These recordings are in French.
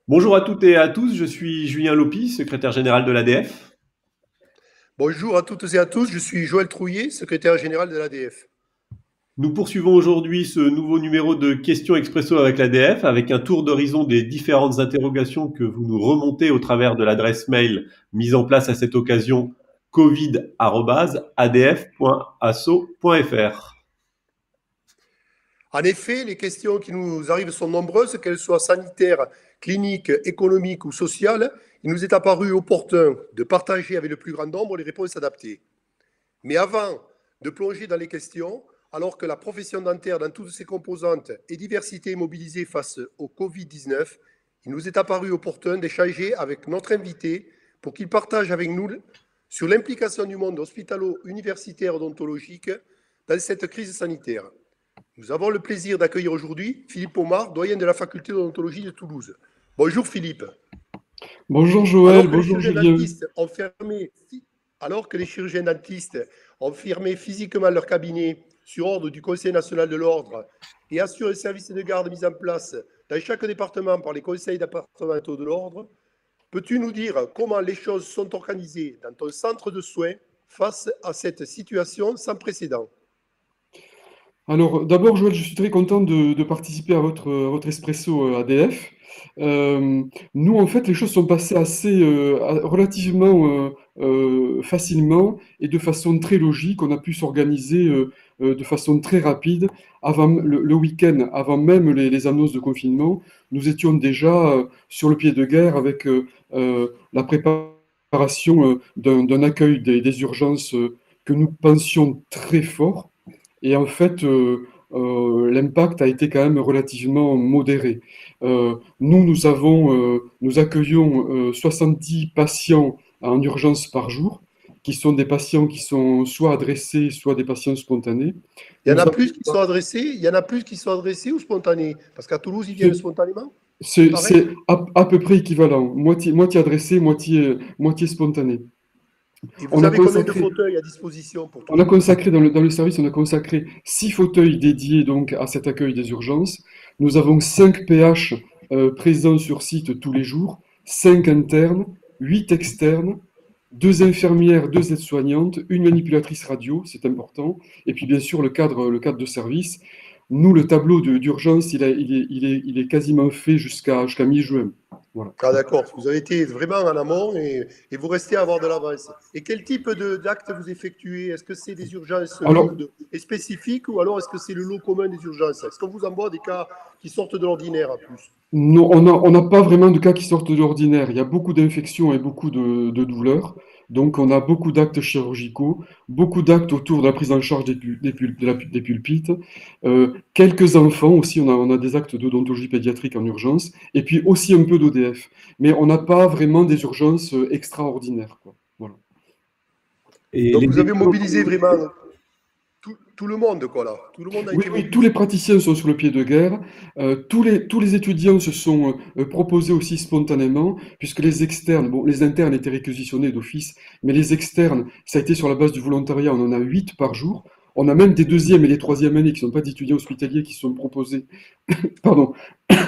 Bonjour à toutes et à tous, je suis Julien Lopi, secrétaire général de l'ADF. Bonjour à toutes et à tous, je suis Joël Trouillet, secrétaire général de l'ADF. Nous poursuivons aujourd'hui ce nouveau numéro de Questions Expresso avec l'ADF, avec un tour d'horizon des différentes interrogations que vous nous remontez au travers de l'adresse mail mise en place à cette occasion covid@adf.asso.fr. En effet, les questions qui nous arrivent sont nombreuses, qu'elles soient sanitaires, cliniques, économiques ou sociales. Il nous est apparu opportun de partager avec le plus grand nombre les réponses adaptées. Mais avant de plonger dans les questions, alors que la profession dentaire dans toutes ses composantes et diversité est mobilisée face au Covid-19, il nous est apparu opportun d'échanger avec notre invité pour qu'il partage avec nous sur l'implication du monde hospitalo-universitaire odontologique dans cette crise sanitaire. Nous avons le plaisir d'accueillir aujourd'hui Philippe Omar, doyen de la faculté d'odontologie de Toulouse. Bonjour Philippe. Bonjour Alors Joël, que les bonjour chirurgiens Julien. dentistes ont fermé, alors que les chirurgiens dentistes ont fermé physiquement leur cabinet sur ordre du Conseil national de l'ordre et assurent les services de garde mis en place dans chaque département par les conseils départementaux de l'ordre, peux-tu nous dire comment les choses sont organisées dans ton centre de soins face à cette situation sans précédent? Alors d'abord Joël, je suis très content de participer à votre Espresso ADF. Euh, Nous en fait les choses sont passées relativement facilement et de façon très logique. On a pu s'organiser de façon très rapide. Avant le week-end, avant même les annonces de confinement, nous étions déjà sur le pied de guerre avec la préparation d'un accueil des urgences que nous pensions très fort. Et en fait, l'impact a été quand même relativement modéré. Nous accueillons 70 patients en urgence par jour, qui sont des patients qui sont soit adressés, soit des patients spontanés. Il y en Nous a avons- plus qui sont adressés, il y en a plus qui sont adressés ou spontanés? Parce qu'à Toulouse, ils viennent c'est spontanément? C'est pareil? c'est à peu près équivalent, moitié adressé, moitié spontané. Et On vous a avez combien de consacré fauteuils à disposition pour tout On a le monde? consacré dans le service, on a consacré 6 fauteuils dédiés donc à cet accueil des urgences. Nous avons 5 PH présents sur site tous les jours, 5 internes, 8 externes, 2 infirmières, 2 aides-soignantes, une manipulatrice radio, c'est important, et puis bien sûr le cadre de service. Nous, le tableau d'urgence, il est quasiment fait jusqu'à mi-juin. Voilà. Ah d'accord, vous avez été vraiment en amont et vous restez à avoir de l'avance. Et quel type d'actes vous effectuez? Est-ce que c'est des urgences Alors, lourdes et spécifiques ou alors est-ce que c'est le lot commun des urgences? Est-ce qu'on vous envoie des cas qui sortent de l'ordinaire en plus? non, on n'a pas vraiment de cas qui sortent de l'ordinaire. Il y a beaucoup d'infections et beaucoup de douleurs. Donc, on a beaucoup d'actes chirurgicaux, beaucoup d'actes autour de la prise en charge des pulpites. Quelques enfants aussi, on a des actes d'odontologie pédiatrique en urgence. Et puis aussi un peu d'ODF. Mais on n'a pas vraiment des urgences extraordinaires, quoi. Voilà. Et Donc les vous avez débuts mobilisé vraiment tout le monde, quoi là. Tout le monde a Oui, été oui, tous les mobilisé. praticiens sont sur le pied de guerre. Tous les étudiants se sont proposés aussi spontanément, puisque les externes, bon, les internes étaient réquisitionnés d'office, mais les externes, ça a été sur la base du volontariat, on en a 8 par jour. On a même des deuxièmes et des troisièmes années qui ne sont pas des étudiants hospitaliers qui se sont proposés, pardon,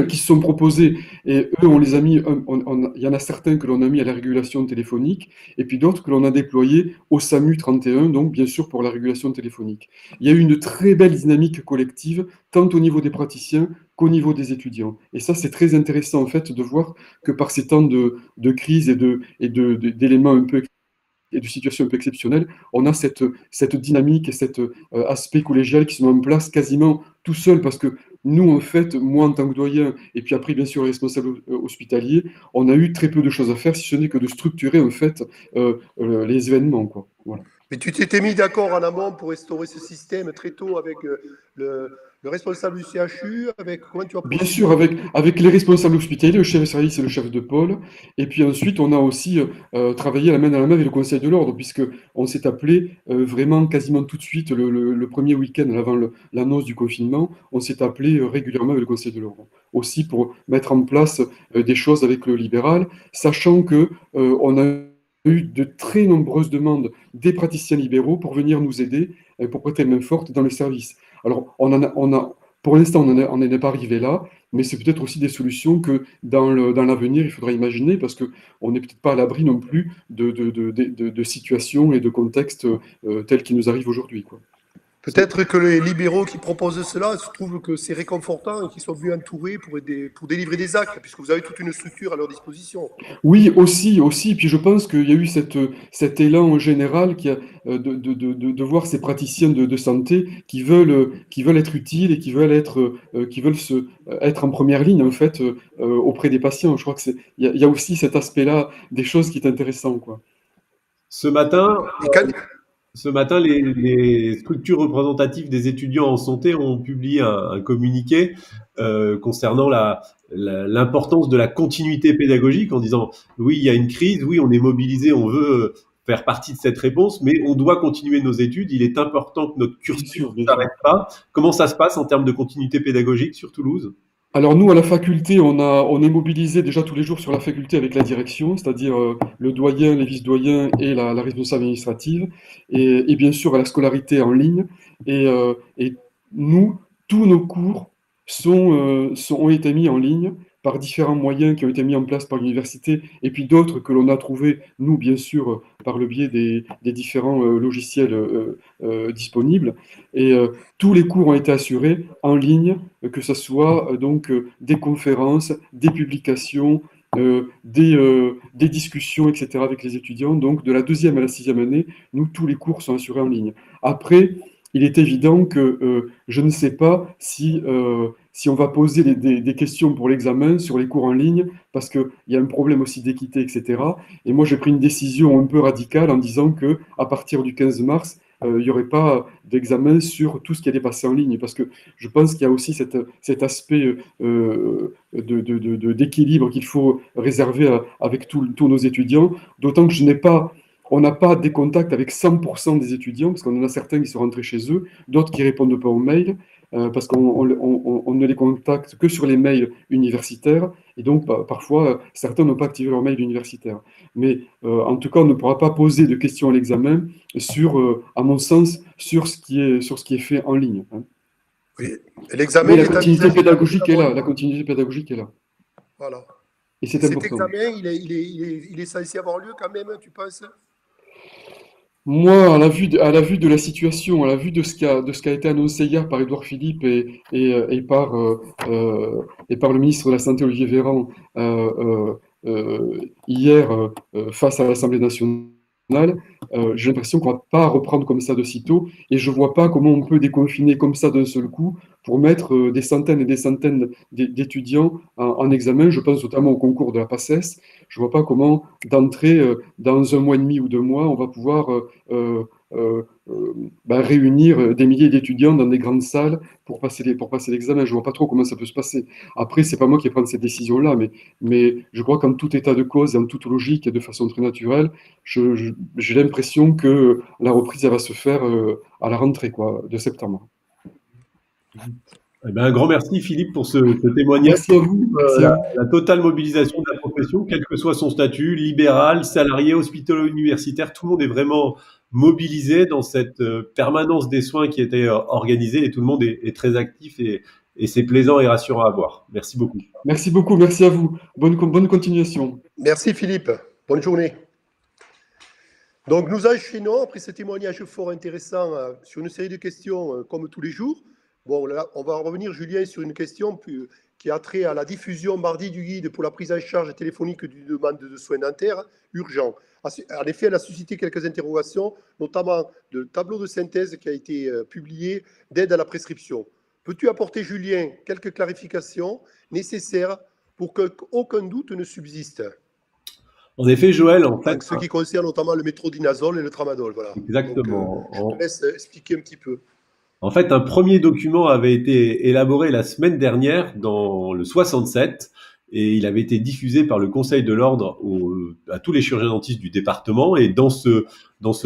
qui se sont proposés, et eux, on les a mis, il y en a certains que l'on a mis à la régulation téléphonique, et puis d'autres que l'on a déployés au SAMU 31, donc bien sûr pour la régulation téléphonique. Il y a eu une très belle dynamique collective, tant au niveau des praticiens qu'au niveau des étudiants. Et ça, c'est très intéressant, en fait, de voir que par ces temps de crise d'éléments un peu et de situations un peu exceptionnelles, on a cette dynamique et cet aspect collégial qui se met en place quasiment tout seul, parce que nous, en fait, moi en tant que doyen, et puis après, bien sûr, les responsables hospitaliers, on a eu très peu de choses à faire, si ce n'est que de structurer, en fait, les événements, quoi. Voilà. Mais tu t'étais mis d'accord en amont pour instaurer ce système très tôt avec le responsable du CHU, avec comment tu as Bien sûr, procédé? avec les responsables hospitaliers, le chef de service et le chef de pôle. Et puis ensuite, on a aussi travaillé la main dans la main avec le Conseil de l'Ordre, puisque on s'est appelé vraiment quasiment tout de suite, le premier week-end avant l'annonce du confinement, on s'est appelé régulièrement avec le Conseil de l'Ordre. Aussi pour mettre en place des choses avec le libéral, sachant que on a eu de très nombreuses demandes des praticiens libéraux pour venir nous aider, pour prêter main forte dans le service. Alors, on a Pour l'instant, on n'en est pas arrivé là, mais c'est peut-être aussi des solutions que dans l'avenir, il faudra imaginer, parce qu'on n'est peut-être pas à l'abri non plus de situations et de contextes tels qu'ils nous arrivent aujourd'hui, quoi. Peut-être que les libéraux qui proposent cela se trouvent que c'est réconfortant et qu'ils soient mieux entourés pour délivrer des actes, puisque vous avez toute une structure à leur disposition. Oui, aussi. Puis je pense qu'il y a eu cet élan en général de voir ces praticiens de santé qui veulent être utiles et qui veulent être en première ligne, en fait, auprès des patients. Je crois il y a aussi cet aspect-là des choses qui est intéressant, quoi. Ce matin, Et quand, les structures représentatives des étudiants en santé ont publié un communiqué concernant l'importance de la continuité pédagogique en disant oui, il y a une crise, oui, on est mobilisé, on veut faire partie de cette réponse, mais on doit continuer nos études. Il est important que notre Bien cursus sûr, ne bien sûr. s'arrête pas. Comment ça se passe en termes de continuité pédagogique sur Toulouse? Alors nous, à la faculté, on est mobilisés déjà tous les jours sur la faculté avec la direction, c'est-à-dire le doyen, les vice-doyens et la responsable administrative, et bien sûr à la scolarité en ligne. Et nous, tous nos cours ont été mis en ligne par différents moyens qui ont été mis en place par l'université, et puis d'autres que l'on a trouvés, nous, bien sûr, par le biais des différents logiciels disponibles. Et tous les cours ont été assurés en ligne, que ce soit des conférences, des publications, des discussions, etc. avec les étudiants. Donc de la deuxième à la sixième année, nous, tous les cours sont assurés en ligne. Après, il est évident que je ne sais pas si on va poser des questions pour l'examen sur les cours en ligne, parce qu'il y a un problème aussi d'équité, etc. Et moi, j'ai pris une décision un peu radicale en disant que à partir du 15 mars, il n'y aurait pas d'examen sur tout ce qui allait passer en ligne, parce que je pense qu'il y a aussi cet aspect d'équilibre qu'il faut réserver avec tous nos étudiants, d'autant que on n'a pas des contacts avec 100% des étudiants, parce qu'on en a certains qui sont rentrés chez eux, d'autres qui répondent pas aux mails, parce qu'on ne les contacte que sur les mails universitaires, et donc parfois certains n'ont pas activé leur mail universitaire. Mais en tout cas, on ne pourra pas poser de questions à l'examen à mon sens, sur ce qui est fait en ligne, hein. oui, l'examen Mais la est continuité envisagé dans pédagogique est là, la continuité pédagogique est là, Voilà. et Et c'est cet important. examen, il est censé avoir lieu quand même, tu penses? Moi, à la vue de la situation, à la vue de ce qui a été annoncé hier par Édouard Philippe et par le ministre de la Santé, Olivier Véran, hier, face à l'Assemblée nationale, j'ai l'impression qu'on ne va pas reprendre comme ça de sitôt, et je ne vois pas comment on peut déconfiner comme ça d'un seul coup pour mettre des centaines et des centaines d'étudiants en examen. Je pense notamment au concours de la PACES. Je ne vois pas comment, d'entrée, dans un mois et demi ou 2 mois, on va pouvoir euh, réunir des milliers d'étudiants dans des grandes salles pour passer l'examen. Je ne vois pas trop comment ça peut se passer. Après, c'est pas moi qui vais prendre cette décision-là, mais je crois qu'en tout état de cause et en toute logique et de façon très naturelle, j'ai l'impression que la reprise, elle va se faire à la rentrée, quoi, de septembre. Eh ben, un grand merci Philippe pour ce témoignage. Merci à vous. Merci à vous. La totale mobilisation de la profession, quel que soit son statut, libéral, salarié, hospitalo-universitaire, tout le monde est vraiment mobilisé dans cette permanence des soins qui était organisée et tout le monde est très actif et c'est plaisant et rassurant à voir. Merci beaucoup. Merci beaucoup. Merci à vous. Bonne continuation. Merci Philippe. Bonne journée. Donc nous enchaînons, après ce témoignage fort intéressant, sur une série de questions comme tous les jours. Bon, là, on va revenir, Julien, sur une question qui a trait à la diffusion mardi du guide pour la prise en charge téléphonique d'une demande de soins dentaires urgents. En effet, elle a suscité quelques interrogations, notamment le tableau de synthèse qui a été publié d'aide à la prescription. Peux-tu apporter, Julien, quelques clarifications nécessaires pour qu'aucun doute ne subsiste? En effet, Joël, en fait, En ce qui concerne notamment le métronidazole et le tramadol, voilà. exactement. Donc, je te laisse expliquer un petit peu. En fait, un premier document avait été élaboré la semaine dernière dans le 67 et il avait été diffusé par le Conseil de l'Ordre à tous les chirurgiens dentistes du département. Et dans ce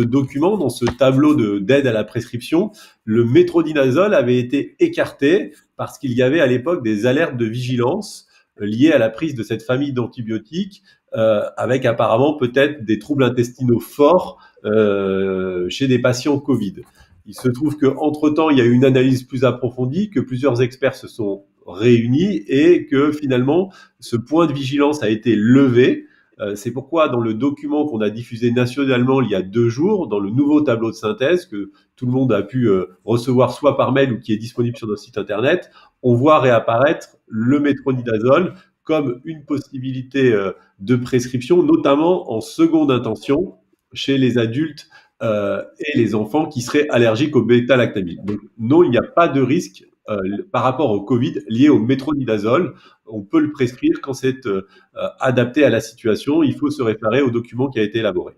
document, dans ce tableau d'aide à la prescription, le métronidazole avait été écarté parce qu'il y avait à l'époque des alertes de vigilance liées à la prise de cette famille d'antibiotiques avec apparemment peut-être des troubles intestinaux forts chez des patients Covid. Il se trouve qu'entre-temps, il y a eu une analyse plus approfondie, que plusieurs experts se sont réunis et que finalement, ce point de vigilance a été levé. C'est pourquoi dans le document qu'on a diffusé nationalement il y a 2 jours, dans le nouveau tableau de synthèse que tout le monde a pu recevoir soit par mail ou qui est disponible sur notre site internet, on voit réapparaître le métronidazole comme une possibilité de prescription, notamment en seconde intention chez les adultes et les enfants qui seraient allergiques au bêta-lactamine. Donc non, il n'y a pas de risque par rapport au Covid lié au métronidazole. On peut le prescrire quand c'est adapté à la situation. Il faut se référer au document qui a été élaboré.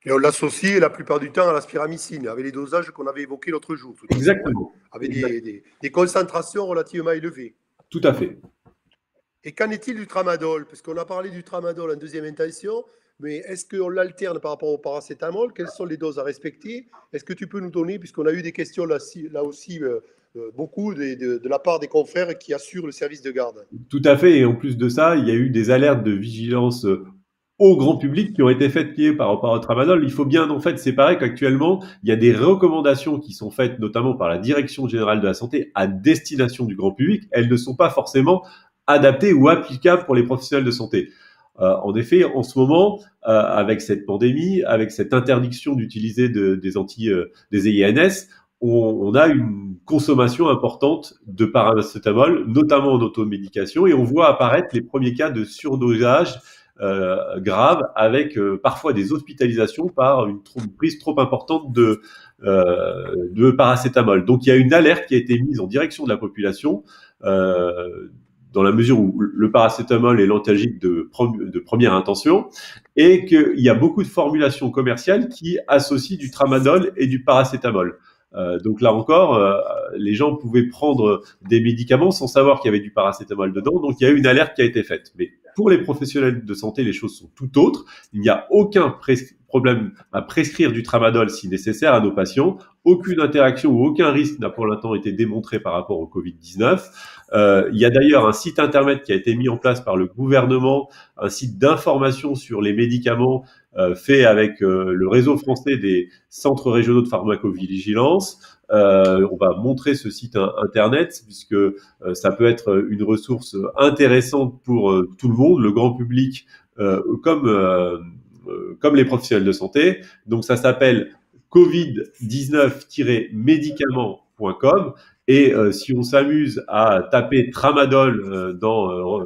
Et on l'associe la plupart du temps à la spiramycine, avec les dosages qu'on avait évoqués l'autre jour. Exactement. Avec des concentrations relativement élevées. Tout à fait. Et qu'en est-il du tramadol? Parce qu'on a parlé du tramadol en deuxième intention, mais est-ce qu'on l'alterne par rapport au paracétamol? Quelles sont les doses à respecter? Est-ce que tu peux nous donner, puisqu'on a eu des questions là aussi beaucoup de la part des confrères qui assurent le service de garde? Tout à fait. Et en plus de ça, il y a eu des alertes de vigilance au grand public qui ont été faites liées par rapport au tramadol. Il faut bien en fait séparer qu'actuellement, il y a des recommandations qui sont faites notamment par la Direction générale de la santé à destination du grand public. Elles ne sont pas forcément adaptées ou applicables pour les professionnels de santé. En effet, en ce moment, avec cette pandémie, avec cette interdiction d'utiliser des INS, on a une consommation importante de paracétamol, notamment en automédication, et on voit apparaître les premiers cas de surdosage grave, avec parfois des hospitalisations par une prise trop importante de paracétamol. Donc il y a une alerte qui a été mise en direction de la population dans la mesure où le paracétamol est l'antalgique de première intention, et qu'il y a beaucoup de formulations commerciales qui associent du tramadol et du paracétamol. Donc là encore, les gens pouvaient prendre des médicaments sans savoir qu'il y avait du paracétamol dedans, donc il y a eu une alerte qui a été faite. Mais pour les professionnels de santé, les choses sont tout autres. Il n'y a aucun problème à prescrire du tramadol si nécessaire à nos patients. Aucune interaction ou aucun risque n'a pour l'instant été démontré par rapport au Covid-19. Il y a d'ailleurs un site internet qui a été mis en place par le gouvernement, un site d'information sur les médicaments fait avec le réseau français des centres régionaux de pharmacovigilance. On va montrer ce site internet puisque ça peut être une ressource intéressante pour tout le monde, le grand public comme les professionnels de santé. Donc ça s'appelle covid19-médicaments.com. Et si on s'amuse à taper tramadol dans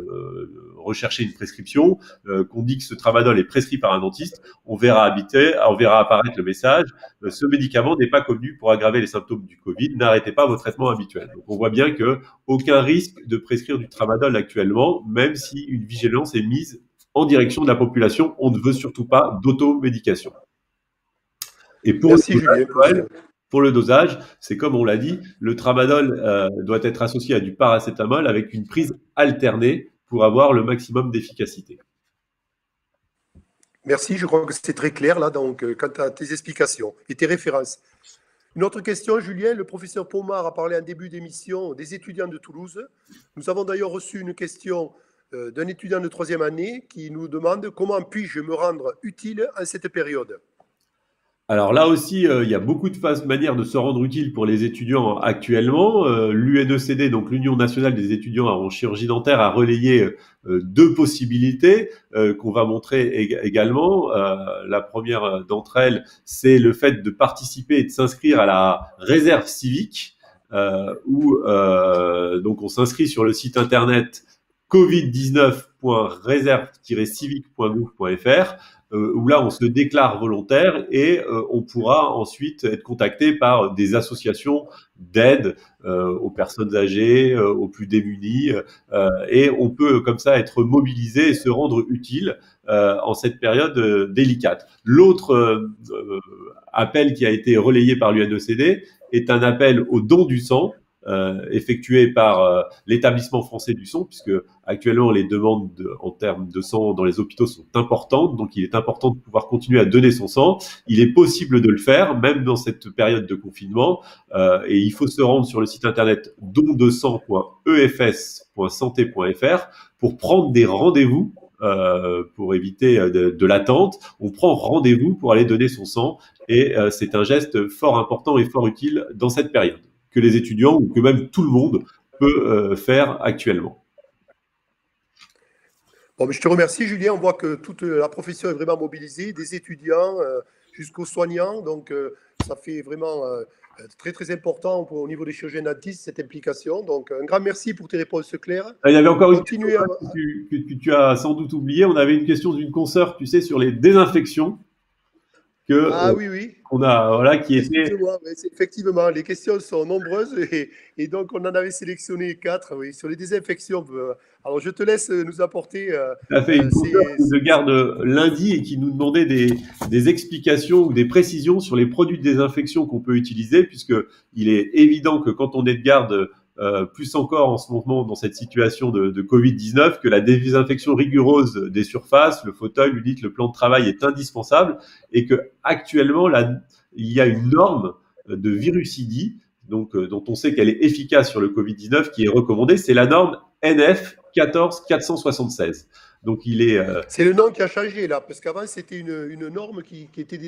rechercher une prescription, qu'on dit que ce tramadol est prescrit par un dentiste, on verra apparaître le message ce médicament n'est pas connu pour aggraver les symptômes du Covid, n'arrêtez pas vos traitements habituels. Donc on voit bien que aucun risque de prescrire du tramadol actuellement, même si une vigilance est mise en direction de la population. On ne veut surtout pas d'automédication. Et pour le dosage, c'est comme on l'a dit, le tramadol doit être associé à du paracétamol avec une prise alternée pour avoir le maximum d'efficacité. Merci, je crois que c'est très clair là, donc, quant à tes explications et tes références. Une autre question, Julien, le professeur Pomar a parlé en début d'émission des étudiants de Toulouse. Nous avons d'ailleurs reçu une question d'un étudiant de 3e année qui nous demande comment puis-je me rendre utile en cette période. Alors là aussi, il y a beaucoup de manières de se rendre utile pour les étudiants actuellement. L'UNECD, donc l'Union nationale des étudiants en chirurgie dentaire, a relayé 2 possibilités qu'on va montrer également. La première d'entre elles, c'est le fait de participer et de s'inscrire à la réserve civique, où donc on s'inscrit sur le site internet covid19.reserve-civique.gouv.fr. Où là on se déclare volontaire et on pourra ensuite être contacté par des associations d'aide aux personnes âgées, aux plus démunis, et on peut comme ça être mobilisé et se rendre utile en cette période délicate. L'autre appel qui a été relayé par l'UNECD est un appel au don du sang, effectué par l'établissement français du sang, puisque actuellement les demandes en termes de sang dans les hôpitaux sont importantes, donc il est important de pouvoir continuer à donner son sang. Il est possible de le faire, même dans cette période de confinement, et il faut se rendre sur le site internet dondesang.efs.santé.fr pour prendre des rendez-vous pour éviter de l'attente, on prend rendez-vous pour aller donner son sang. Et c'est un geste fort important et fort utile dans cette période, que les étudiants ou que même tout le monde peut faire actuellement. Bon, mais je te remercie, Julien. On voit que toute la profession est vraiment mobilisée, des étudiants jusqu'aux soignants. Donc, ça fait vraiment très, très important au niveau des chirurgiens dentistes, cette implication. Donc, un grand merci pour tes réponses claires. Il y avait encore une question Continuez à... que tu as sans doute oublié. On avait une question d'une consoeur, tu sais, sur les désinfections. Ah oui, oui. On a, voilà, qui était. Excusez-moi, mais effectivement, les questions sont nombreuses et donc on en avait sélectionné 4 oui, sur les désinfections. Alors je te laisse nous apporter. On a fait une consoeur qui nous garde lundi et qui nous demandait des explications ou des précisions sur les produits de désinfection qu'on peut utiliser, puisque il est évident que quand on est de garde, plus encore en ce moment dans cette situation de Covid-19, que la désinfection rigoureuse des surfaces, le fauteuil, l'unité, le plan de travail est indispensable et que actuellement il y a une norme de virucidie, donc dont on sait qu'elle est efficace sur le Covid-19, qui est recommandée, c'est la norme NF 14476. Donc il est. C'est le nom qui a changé là, parce qu'avant c'était une norme qui était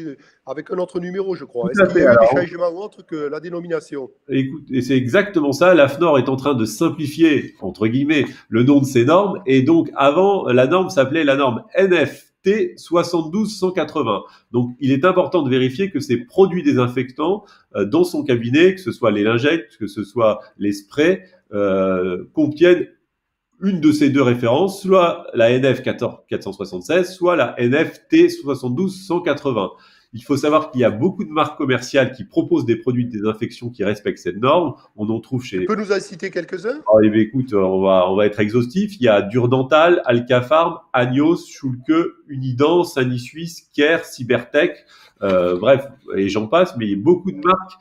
avec un autre numéro, je crois. Est-ce qu'il y a eu des changements autres que la dénomination? Écoute, et c'est exactement ça. L'AFNOR est en train de simplifier, entre guillemets, le nom de ces normes. Et donc avant, la norme s'appelait la norme NFT 72180. Donc il est important de vérifier que ces produits désinfectants dans son cabinet, que ce soit les lingettes, que ce soit les sprays, contiennent une de ces deux références, soit la NF 476, soit la NFT 72180. Il faut savoir qu'il y a beaucoup de marques commerciales qui proposent des produits de désinfection qui respectent cette norme. On en trouve chez. Tu peux nous en citer quelques-uns? Eh bien, écoute, on va être exhaustif. Il y a Durdental, Alcafarm, Agnos, Schulke, Unidan, Sanisuisse, Care, Cybertech. Bref, et j'en passe, mais beaucoup de marques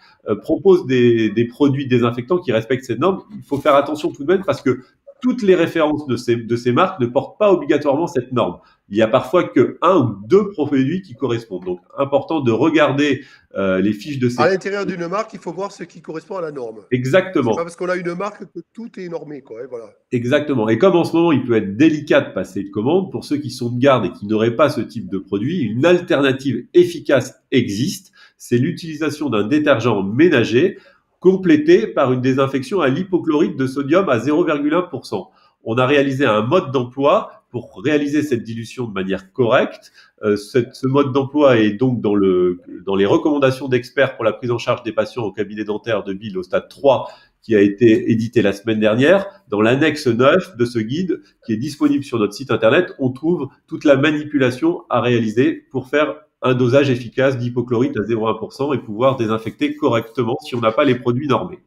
proposent des produits désinfectants qui respectent cette norme. Il faut faire attention tout de même parce que toutes les références de ces marques ne portent pas obligatoirement cette norme. Il y a parfois que un ou deux produits qui correspondent. Donc, important de regarder les fiches de ces. À l'intérieur d'une marque, il faut voir ce qui correspond à la norme. Exactement. C'est pas parce qu'on a une marque que tout est normé, quoi. Et voilà. Exactement. Et comme en ce moment, il peut être délicat de passer de commande, pour ceux qui sont de garde et qui n'auraient pas ce type de produit, une alternative efficace existe. C'est l'utilisation d'un détergent ménager complété par une désinfection à l'hypochlorite de sodium à 0,1%. On a réalisé un mode d'emploi pour réaliser cette dilution de manière correcte. Ce mode d'emploi est donc dans les recommandations d'experts pour la prise en charge des patients au cabinet dentaire de ville au stade 3 qui a été édité la semaine dernière. Dans l'annexe 9 de ce guide qui est disponible sur notre site internet, on trouve toute la manipulation à réaliser pour faire un dosage efficace d'hypochlorite à 0,1% et pouvoir désinfecter correctement si on n'a pas les produits normés.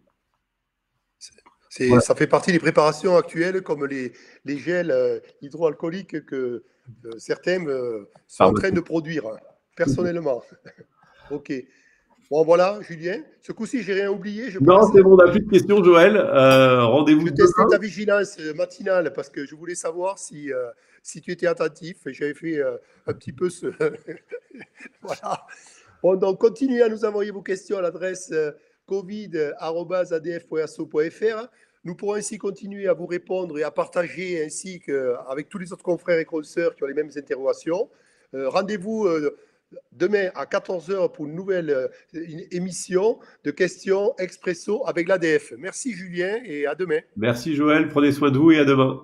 Voilà. Ça fait partie des préparations actuelles comme les gels hydroalcooliques que certains sont en train de produire personnellement. Ok. Bon, voilà, Julien. Ce coup-ci, j'ai rien oublié. Non, c'est bon, on n'a plus de questions, Joël. Rendez-vous demain. Je testais ta vigilance matinale parce que je voulais savoir si tu étais attentif. J'avais fait un petit peu ce... Voilà. Bon, donc, continuez à nous envoyer vos questions à l'adresse covid@adf.asso.fr. Nous pourrons ainsi continuer à vous répondre et à partager ainsi qu'avec tous les autres confrères et consoeurs qui ont les mêmes interrogations. Rendez-vous demain à 14h pour une nouvelle émission de questions expresso avec l'ADF. Merci Julien et à demain. Merci Joël, prenez soin de vous et à demain.